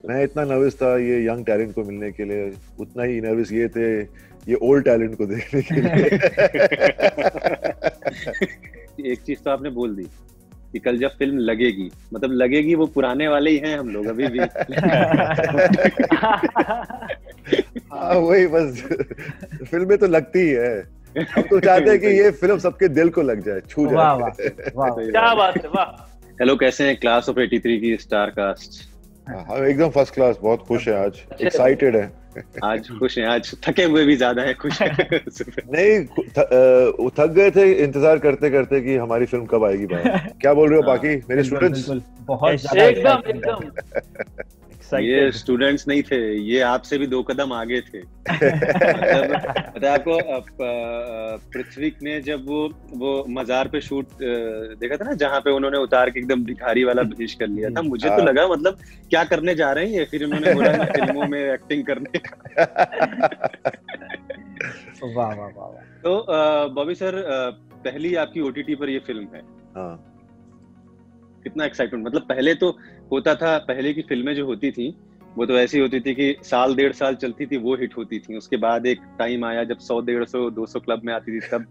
मैं इतना नर्वस था ये यंग टैलेंट को मिलने के लिए, उतना ही नर्वस ये थे ये ओल्ड टैलेंट को देखने के लिए। एक चीज तो आपने बोल दी कि कल जब फिल्म लगेगी, मतलब लगेगी, वो पुराने वाले ही हैं हम लोग अभी भी। हाँ वही बस, फिल्में तो लगती ही है, हम तो चाहते हैं कि ये फिल्म सबके दिल को लग जाए, छू जाए। वाह वाह वाह, क्या बात है, वाह। हेलो, कैसे हैं क्लास ऑफ 83 की स्टार कास्ट? हाँ एकदम फर्स्ट क्लास, बहुत खुश है आज, एक्साइटेड है। आज खुश हैं, आज थके हुए भी ज्यादा है, खुश हैं। नहीं थक गए थे इंतजार करते करते कि हमारी फिल्म कब आएगी बाहर। क्या बोल रहे हो बाकी मेरे स्टूडेंट्स? बहुत ज्यादा एकदम excited एकदम है। ये स्टूडेंट्स नहीं थे, ये आपसे भी 2 कदम आगे थे। मतलब आपको पृथ्वी ने जब वो मजार पे शूट देखा था ना, जहाँ पे उन्होंने उतार के एकदम भिखारी वाला भेष कर लिया था, मुझे तो लगा मतलब क्या करने जा रहे हैं ये, फिर उन्होंने बोला कि फिल्मों में एक्टिंग करने का। वाह वाह वाह। तो बॉबी सर, पहली आपकी ओटीटी पर ये फिल्म है, हाँ कितना एक्साइटमेंट, मतलब पहले तो होता था, पहले की फिल्में जो होती थी वो तो ऐसी होती थी कि साल 1.5 साल चलती थी, वो हिट होती थी। उसके बाद एक टाइम आया जब 100, 150, 200 क्लब में आती थी, तब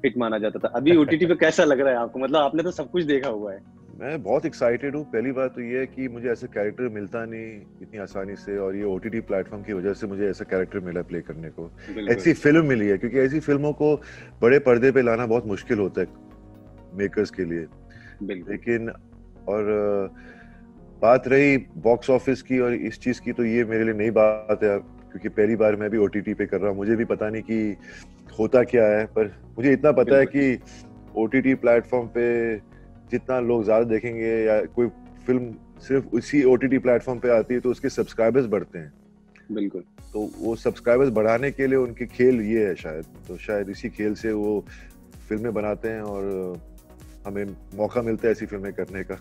हिट माना जाता था। अभी ओटीटी पे कैसा लग रहा है आपको? मतलब आपने तो सब कुछ देखा हुआ है। मैं बहुत एक्साइटेड हूँ। पहली बात तो ये है कि मुझे ऐसा कैरेक्टर मिलता नहीं इतनी आसानी से, और ये ओटीटी प्लेटफॉर्म की वजह से मुझे ऐसा कैरेक्टर मिला प्ले करने को, ऐसी फिल्म मिली है, क्योंकि ऐसी फिल्मों को बड़े पर्दे पे लाना बहुत मुश्किल होता है मेकर्स के लिए। लेकिन और बात रही बॉक्स ऑफिस की और इस चीज की, तो ये मेरे लिए नई बात है, क्योंकि पहली बार मैं भी ओटीटी पे कर रहा हूँ, मुझे भी पता नहीं कि होता क्या है। पर मुझे इतना पता है कि ओटीटी प्लेटफॉर्म पे जितना लोग ज्यादा देखेंगे, या कोई फिल्म सिर्फ उसी ओटीटी प्लेटफॉर्म पे आती है तो उसके सब्सक्राइबर्स बढ़ते हैं। बिल्कुल। तो वो सब्सक्राइबर्स बढ़ाने के लिए उनके खेल ये है शायद, तो शायद इसी खेल से वो फिल्में बनाते हैं और हमें मौका मिलता है ऐसी फिल्में करने का।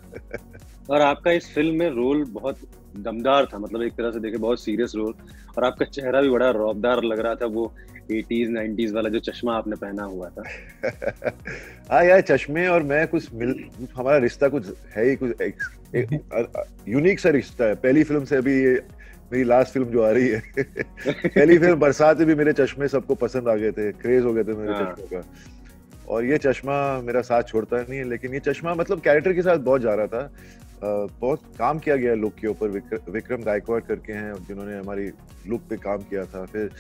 और आपका इस फिल्म में रोल बहुत दमदार था, मतलब एक तरह से देखे बहुत सीरियस रोल, और आपका चेहरा भी बड़ा रौबदार लग रहा था, वो 80s 90s वाला जो चश्मा आपने पहना हुआ था। हाँ यार, चश्मे और मैं हमारा रिश्ता कुछ है ही, कुछ यूनिक सा रिश्ता है। पहली फिल्म से अभी ये मेरी लास्ट फिल्म जो आ रही है, पहली फिल्म बरसात में भी मेरे चश्मे सबको पसंद आ गए थे, क्रेज हो गए थे मेरे चश्मों का, और ये चश्मा मेरा साथ छोड़ता नहीं है। लेकिन ये चश्मा मतलब कैरेक्टर के साथ बहुत जा रहा था। बहुत काम किया गया लुक के ऊपर। विक्रम गायकवाड़ करके हैं जिन्होंने हमारी लुक पे काम किया था। फिर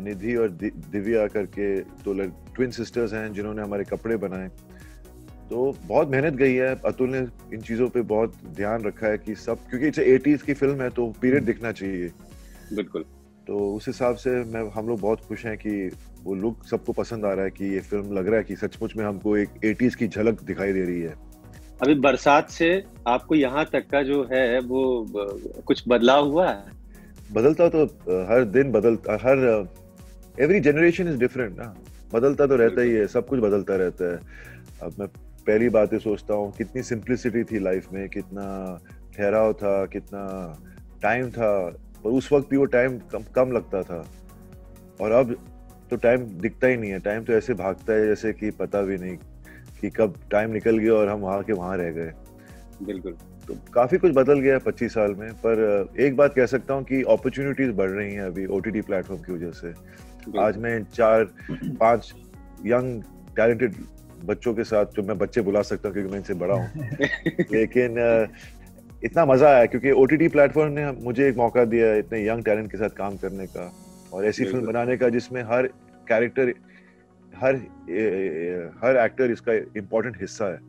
निधि और दिव्या करके 2 ट्विन सिस्टर्स हैं जिन्होंने हमारे कपड़े बनाए। तो बहुत मेहनत गई है, अतुल ने इन चीजों पे बहुत ध्यान रखा है कि सब, क्योंकि इसे 80s की फिल्म है तो पीरियड दिखना चाहिए। बिल्कुल। तो उस हिसाब से हम लोग बहुत खुश हैं कि वो लुक सबको पसंद आ रहा है, कि ये फिल्म लग रहा है कि सचमुच में हमको एक 80s की झलक दिखाई दे रही है। अभी बरसात से आपको यहाँ तक का जो है वो कुछ बदलाव हुआ है? बदलता तो हर दिन हर एवरी जनरेशन इज डिफरेंट ना, बदलता तो रहता ही है, सब कुछ बदलता रहता है। अब मैं पहली बातें सोचता हूँ कितनी सिंप्लिसिटी थी लाइफ में, कितना ठहराव था, कितना टाइम था, और उस वक्त भी वो टाइम कम लगता था, और अब तो टाइम दिखता ही नहीं है। टाइम तो ऐसे भागता है जैसे कि पता भी नहीं कि कब टाइम निकल गया और हम वहाँ के वहाँ रह गए। बिल्कुल। तो काफी कुछ बदल गया है 25 साल में। पर एक बात कह सकता हूँ कि अपॉर्चुनिटीज बढ़ रही हैं अभी ओटीटी प्लेटफॉर्म की वजह से। आज मैं 4-5 यंग टैलेंटेड बच्चों के साथ, जो मैं बच्चे बुला सकता हूँ क्योंकि मैं इनसे बड़ा हूँ, लेकिन इतना मजा आया क्योंकि ओटीटी प्लेटफॉर्म ने मुझे एक मौका दिया इतने यंग टैलेंट के साथ काम करने का, और ऐसी फिल्म बनाने का जिसमें हर कैरेक्टर, हर एक्टर इसका इम्पोर्टेंट हिस्सा है।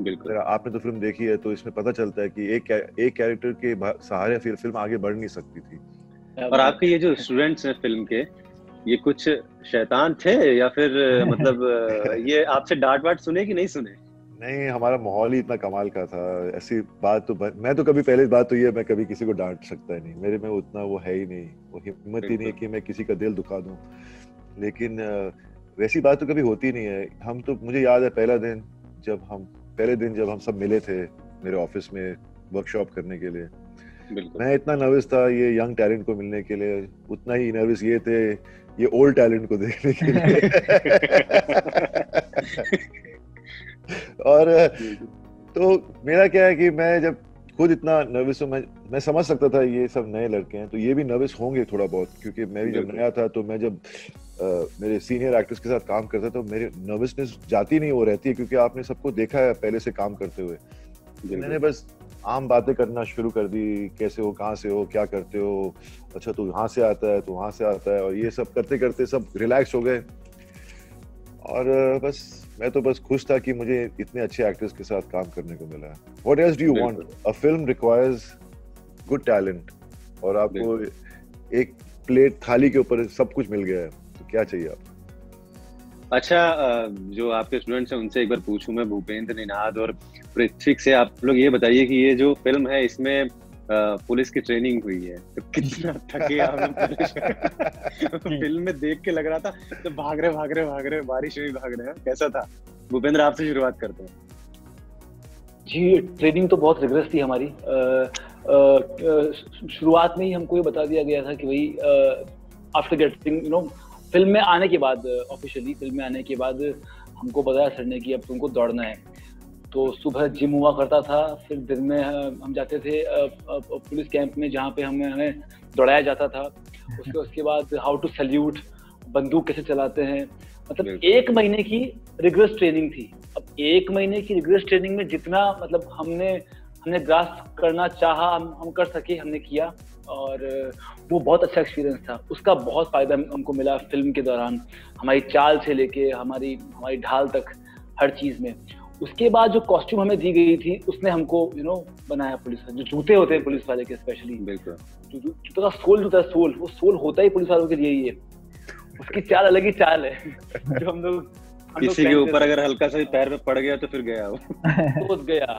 बिल्कुल। आपने तो फिल्म देखी है तो इसमें पता चलता है कि एक कैरेक्टर के सहारे फिल्म आगे बढ़ नहीं सकती थी। और आपके ये जो स्टूडेंट्स हैं फिल्म के, ये कुछ शैतान थे या फिर मतलब ये आपसे डांट वाट सुने कि नहीं सुने? नहीं, हमारा माहौल ही इतना कमाल का था। ऐसी बात तो मैं तो कभी, पहली बात तो ये, मैं कभी किसी को डांट सकता ही नहीं, मेरे में उतना वो है ही नहीं, वो हिम्मत ही नहीं है कि मैं किसी का दिल दुखा दूं। लेकिन वैसी बात तो कभी होती नहीं है। हम तो, मुझे याद है पहले दिन जब हम सब मिले थे मेरे ऑफिस में वर्कशॉप करने के लिए, मैं इतना नर्वस था ये यंग टैलेंट को मिलने के लिए, उतना ही नर्वस ये थे ये ओल्ड टैलेंट को देखने के लिए। और तो मेरा क्या है कि मैं जब खुद इतना नर्वस हूँ। मैं समझ सकता था ये सब नए लड़के हैं तो ये भी नर्वस होंगे थोड़ा बहुत, क्योंकि मैं भी जब नया था तो मैं जब मेरे सीनियर एक्टर्स के साथ काम करता तो मेरे नर्वसनेस जाती नहीं, वो रहती है, क्योंकि आपने सबको देखा है पहले से काम करते हुए। मैंने बस आम बातें करना शुरू कर दी, कैसे हो, कहाँ से हो, क्या करते हो, अच्छा तू यहाँ से आता है, तू वहाँ से आता है, और ये सब करते करते सब रिलैक्स हो गए। और बस मैं तो बस खुश था कि मुझे इतने अच्छे एक्टर्स के साथ काम करने को मिला है। What else do you want? A film requires good talent, और आपको एक प्लेट थाली के ऊपर सब कुछ मिल गया है, तो क्या चाहिए आपको? अच्छा, जो आपके स्टूडेंट्स हैं उनसे एक बार पूछूं मैं, भूपेंद्र, निनाद और पृथ्वी से, आप लोग ये बताइए कि ये जो फिल्म है इसमें पुलिस की ट्रेनिंग हुई है तो कितना थके आप लोग पुलिस फिल्म में देख के लग रहा था तो भाग रहे बारिश में भी भाग रहे हैं, कैसा था? भूपेंद्र, आपसे शुरुआत करते हैं। जी, ट्रेनिंग तो बहुत रिगरस थी हमारी। शुरुआत में ही हमको ये बता दिया गया था कि भाई आफ्टर गेटिंग फिल्म में आने के बाद, ऑफिशियली फिल्म में आने के बाद हमको बताया सर ने कि अब तुमको दौड़ना है। तो सुबह जिम हुआ करता था, फिर दिन में हम जाते थे पुलिस कैंप में जहाँ पे हमें दौड़ाया जाता था। उसके बाद हाउ टू सैल्यूट, बंदूक कैसे चलाते हैं, मतलब 1 महीने की रिगरस ट्रेनिंग थी। अब 1 महीने की रिगरस ट्रेनिंग में जितना मतलब हमने ग्रास्प करना चाहा हम कर सके, हमने किया, और वो बहुत अच्छा एक्सपीरियंस था। उसका बहुत फायदा हमको मिला फिल्म के दौरान, हमारी चाल से लेके हमारी ढाल तक, हर चीज में। उसके बाद जो कॉस्ट्यूम हमें दी गई थी उसने हमको बनाया पुलिस, जो जूते होते हैं पुलिस वाले के स्पेशली, बिल्कुल जूते का सोल होता है, सोल, वो सोल होता ही पुलिस वालों के लिए ही है। उसकी चाल अलग ही चाल है जो हम लोग किसी के ऊपर अगर हल्का सा पैर में पड़ गया तो फिर गया वो तो गया।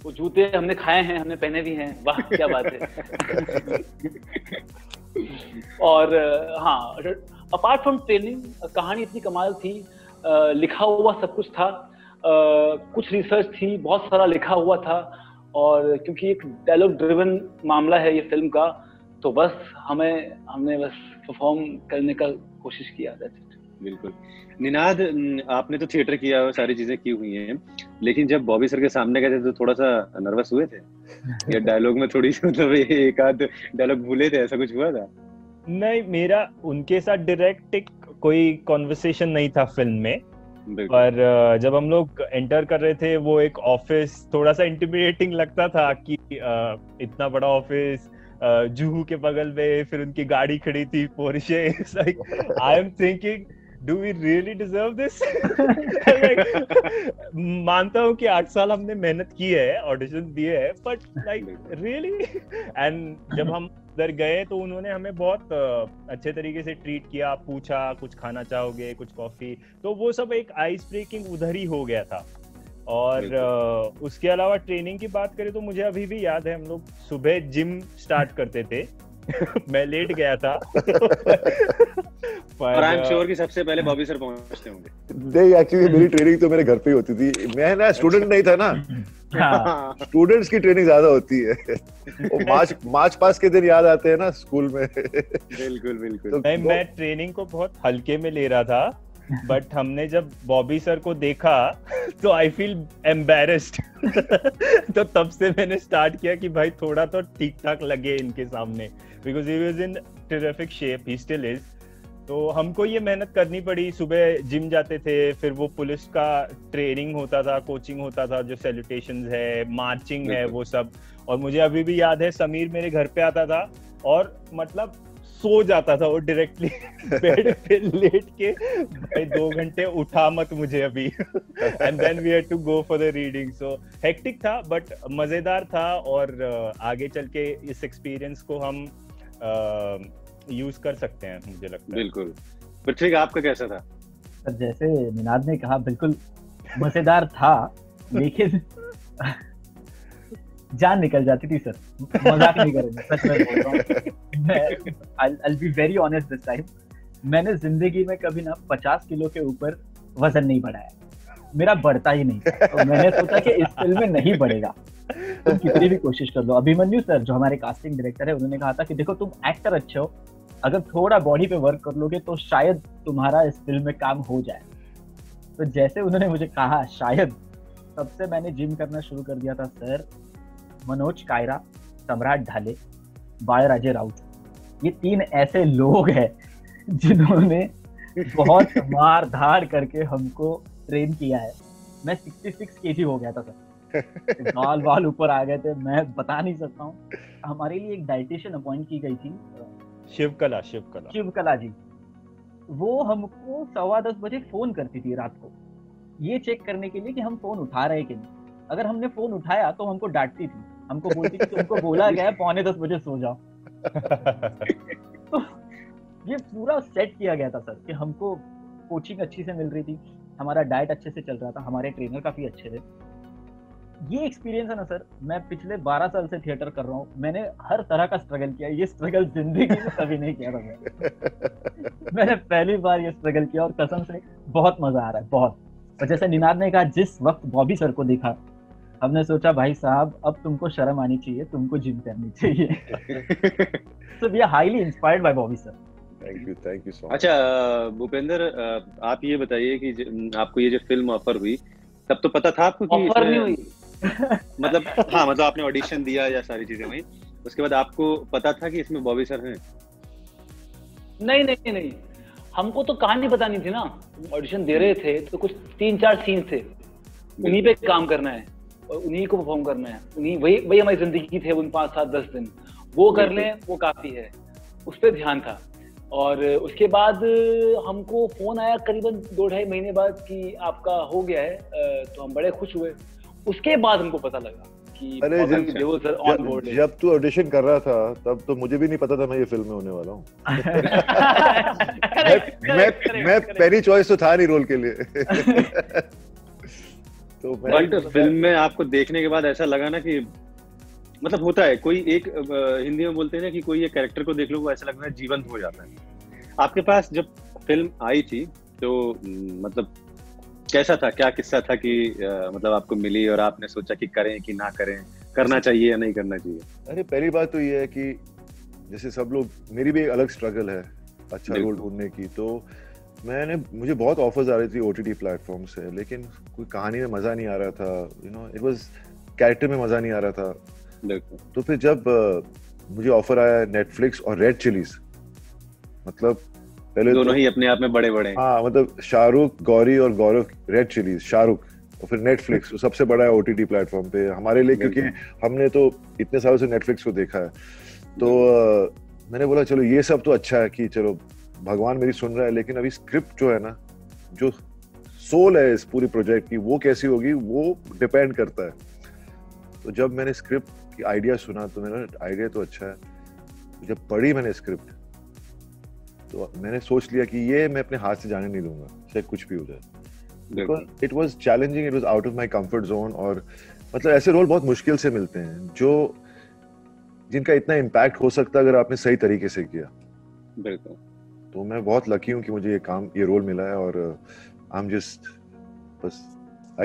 वो जूते हमने खाए हैं, हमने पहने भी हैं, वाह क्या बात है। और हाँ, अपार्ट फ्रॉम ट्रेनिंग, कहानी इतनी कमाल थी, लिखा हुआ सब कुछ था, कुछ रिसर्च थी, बहुत सारा लिखा हुआ था, और क्योंकि एक डायलॉग ड्रिवन मामला है ये फिल्म का, तो बस हमने बस परफॉर्म करने का कोशिश किया। बिल्कुल। निनाद, आपने तो थिएटर किया हुआ, सारी चीजें की हुई हैं, लेकिन जब बॉबी सर के सामने गए थे तो थोड़ा सा नर्वस हुए थे या डायलॉग में थोड़ी सी मतलब एक आध डायलॉग भूले थे, ऐसा कुछ हुआ था? नहीं, मेरा उनके साथ डायरेक्ट कोई कॉन्वर्सेशन नहीं था फिल्म में, पर जब हम लोग एंटर कर रहे थे वो एक ऑफिस थोड़ा सा इंटिमिडेटिंग लगता था कि इतना बड़ा ऑफिस, जुहू के बगल में, फिर उनकी गाड़ी खड़ी थी Porsche. I am thinking, do we really deserve this? मानता हूँ कि 8 साल हमने मेहनत की है, ऑडिशन दिए हैं, बट लाइक रियली। एंड जब हम उधर गए तो उन्होंने हमें बहुत अच्छे तरीके से ट्रीट किया, पूछा कुछ खाना चाहोगे, कुछ कॉफी, तो वो सब एक आइस ब्रेकिंग उधर ही हो गया था। और उसके अलावा ट्रेनिंग की बात करें तो मुझे अभी भी याद है, हम लोग सुबह जिम स्टार्ट करते थे। मैं लेट गया था और आई एम श्योर कि सबसे पहले बॉबी सर पहुंचते होंगे। नहीं, एक्चुअली मेरी ट्रेनिंग तो मेरे घर पे ही होती थी। मैं ना स्टूडेंट नहीं था ना, स्टूडेंट्स की ट्रेनिंग ज्यादा होती है। वो मार्च पास के दिन याद आते हैं ना स्कूल में। बिल्कुल बिल्कुल। तो मैं ट्रेनिंग को बहुत हल्के में ले रहा था, बट हमने जब बॉबी सर को देखा तो आई फील एम्बैरेस्ड। तो तब से मैंने स्टार्ट किया कि भाई थोड़ा तो ठीक ठाक लगे इनके सामने, because he was in terrific shape, he still is. तो हमको ये मेहनत करनी पड़ी, सुबह जिम जाते थे, फिर वो पुलिस का ट्रेनिंग होता था, कोचिंग होता था, जो सैल्यूटेशंस है, मार्चिंग है, वो सब। और मुझे अभी भी याद है, समीर मेरे घर पे आता था और मतलब सो जाता था वो डायरेक्टली बेड पे लेट के, भाई 2 घंटे उठा मत मुझे अभी। And then we had to go for the reading. So hectic था बट मजेदार था, और आगे चल के इस एक्सपीरियंस को हम यूज कर सकते हैं, मुझे लगता है। बिल्कुल। पृथ्वी, आपका कैसा था? जैसे निनाद ने कहा, बिल्कुल मजेदार था, लेकिन जान निकल जाती थी सर, मजाक नहीं करेंगे, सच में बोल रहा हूँ। I'll be very honest this time, मैंने जिंदगी में कभी ना 50 किलो के ऊपर वजन नहीं बढ़ाया, मेरा बढ़ता ही नहीं। तो मैंने सोचा कि इस फिल्म में नहीं बढ़ेगा, तुम कितनी भी कोशिश कर लो। अभिमन्यु सर जो हमारे कास्टिंग डायरेक्टर है, उन्होंने कहा था कि देखो तुम एक्टर अच्छे हो, अगर थोड़ा बॉडी पे वर्क कर लोगे तो शायद तुम्हारा इस फिल्म में काम हो जाए। तो जैसे उन्होंने मुझे कहा शायद, तब से मैंने जिम करना शुरू कर दिया था सर। मनोज कायरा, सम्राट ढाले, बाळराजे राउत, ये 3 ऐसे लोग हैं जिन्होंने बहुत मार धाड़ करके हमको ट्रेन किया है। मैं 66 kg हो गया था सर, बाल बाल ऊपर आ गए थे, मैं बता नहीं सकता हूँ। हमारे लिए एक डाइटिशियन अपॉइंट की गई थी, शिवकला जी। वो हमको 10:15 बजे फोन करती थी रात को, ये चेक करने के लिए कि हम फोन उठा रहे कि नहीं। अगर हमने फोन उठाया तो हमको डांटती थी, हमको बोलती थी तुमको बोला गया है 9:45 बजे सो जाओ। तो ये पूरा सेट किया गया था सर कि हमको कोचिंग अच्छी से मिल रही थी, हमारा डाइट अच्छे से चल रहा था, हमारे ट्रेनर काफी अच्छे थे। ये एक्सपीरियंस है ना सर, मैं पिछले 12 साल से थिएटर कर रहा हूँ, मैंने हर तरह का स्ट्रगल किया। ये स्ट्रगल जिंदगी में कभी नहीं किया था मैंने पहली बार ये स्ट्रगल किया और कसम से बहुत मजा आ रहा है, बहुत। और जैसे निनाद ने कहा, जिस वक्त बॉबी सर को देखा हमने सोचा भाई साहब अब तुमको शर्म आनी चाहिए, तुमको जिम करनी चाहिए। So we are highly inspired by Bobby sir. Thank you so much. अच्छा भूपेंद्र, आप ये बताइए कि आपको ये जो फिल्म ऑफर हुई, तब तो पता था आपको कि ऑफर नहीं हुई मतलब हाँ, मतलब आपने ऑडिशन दिया या सारी चीजें हुई, उसके बाद आपको पता था कि इसमें बॉबी सर हैं? नहीं, हमको तो कहानी बतानी थी ना। ऑडिशन दे रहे थे तो कुछ 3-4 सीन थे, उन्हीं पे काम करना है और उन्हीं को परफॉर्म करना है, उन्हीं वही हमारी जिंदगी थे उन 5, 7, 10 दिन, वो कर लें वो काफी है, उस पर ध्यान था। और उसके बाद हमको फोन आया करीबन 2-2.5 महीने बाद कि आपका हो गया है, तो हम बड़े खुश हुए। उसके बाद हमको पता लगा कि देओल सर ऑन बोर्ड है। जब तू ऑडिशन कर रहा था तब तो मुझे भी नहीं पता था मैं ये फिल्म में होने वाला हूँ। मैं पहली चॉइस तो था नहीं रोल के लिए। तो बट फिल्म में आपको देखने के बाद ऐसा लगा ना कि मतलब होता है, कोई एक हिंदी में बोलते हैं ना कि कोई एक कैरेक्टर को देख लो वो ऐसा लगता है जीवंत हो जाता है। आपके पास जब फिल्म आई थी तो मतलब कैसा था, क्या किस्सा था कि मतलब आपको मिली और आपने सोचा कि करें कि ना करें, करना चाहिए या नहीं करना चाहिए? अरे पहली बात तो ये है कि जैसे सब लोग, मेरी भी एक अलग स्ट्रगल है अच्छा रोल ढूंढने की। तो मुझे बहुत ऑफर्स आ रही थी OTT प्लेटफॉर्म से, लेकिन कोई कहानी में मजा नहीं आ रहा था, इट वाज कैरेक्टर में मजा नहीं आ रहा था। तो फिर जब मुझे ऑफर आया नेटफ्लिक्स और रेड चिलीज, मतलब पहले दोनों ही अपने आप में बड़े बड़े, हाँ मतलब शाहरुख, गौरी और गौरव, रेड चिलीज शाहरुख, और फिर नेटफ्लिक्स तो सबसे बड़ा है OTT प्लेटफॉर्म पे हमारे लिए, क्योंकि हमने तो इतने सालों से नेटफ्लिक्स को देखा है। तो मैंने बोला चलो ये सब तो अच्छा है कि चलो भगवान मेरी सुन रहा है, लेकिन अभी स्क्रिप्ट जो है ना, जो सोल है इस पूरी प्रोजेक्ट की, वो कैसी होगी वो डिपेंड करता है। तो जब मैंने स्क्रिप्ट की आइडिया सुना तो मेरा आइडिया तो अच्छा है। जब पढ़ी मैंने स्क्रिप्ट तो मैंने सोच लिया कि ये मैं अपने हाथ से जाने नहीं दूंगा, चाहे कुछ भी हो जाए। Because it was challenging, it was out of my comfort zone. और मतलब ऐसे रोल बहुत मुश्किल से मिलते हैं जो जिनका इतना इम्पैक्ट हो सकता है अगर आपने सही तरीके से किया। बिल्कुल। तो मैं बहुत लकी हूँ कि मुझे ये रोल मिला है, और आई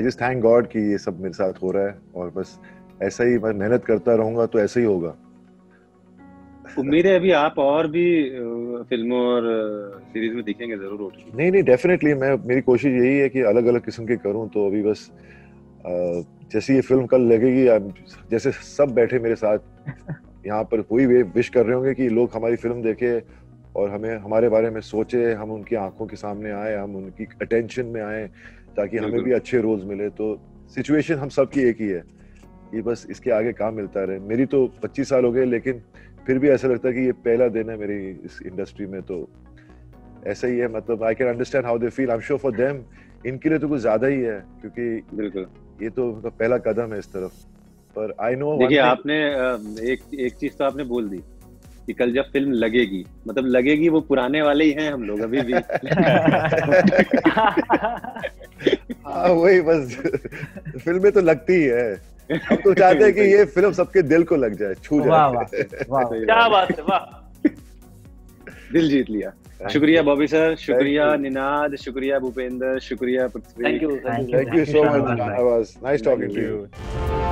जस्ट थैंक गॉड कि ये सब मेरे साथ हो रहा है, और बस ऐसा ही मैं मेहनत करता रहूंगा तो ऐसा ही होगा। उम्मीद है अभी आप और भी फिल्मों और सीरीज में दिखेंगे जरूर। नहीं डेफिनेटली, मेरी कोशिश यही है कि अलग अलग किस्म के करूं। तो अभी बस जैसे ये फिल्म कल लगेगी, जैसे सब बैठे मेरे साथ यहाँ पर वही विश कर रहे होंगे कि लोग हमारी फिल्म देखे और हमें हमारे बारे में सोचे, हम उनकी आंखों के सामने आए, हम उनकी अटेंशन में आए, ताकि हमें भी अच्छे रोल्स मिले। तो सिचुएशन हम सबकी एक ही है कि बस इसके आगे काम मिलता रहे। मेरी तो 25 साल हो गए, लेकिन फिर भी ऐसा लगता है कि ये पहला दिन है मेरी इस इंडस्ट्री में। तो ऐसा ही है, मतलब I can understand how they feel. I am sure for them, इनके लिए तो कुछ ज्यादा ही है, क्योंकि बिल्कुल ये तो मतलब पहला कदम है इस तरफ। पर आई नो, देखिए आपने एक चीज तो आपने बोल दी कि कल जब फिल्म लगेगी, मतलब लगेगी, वो पुराने वाले ही हैं हम लोग अभी भी। हाँ वही, बस फिल्में तो लगती ही है। हम तो चाहते हैं कि ये फिल्म सबके दिल को लग जाए, छू जाए। वाह क्या बात है, वाह, दिल जीत लिया। शुक्रिया बॉबी सर, शुक्रिया निनाद, शुक्रिया भूपेंद्र, शुक्रिया Prithvi. Thank you so much. It was nice talking to you.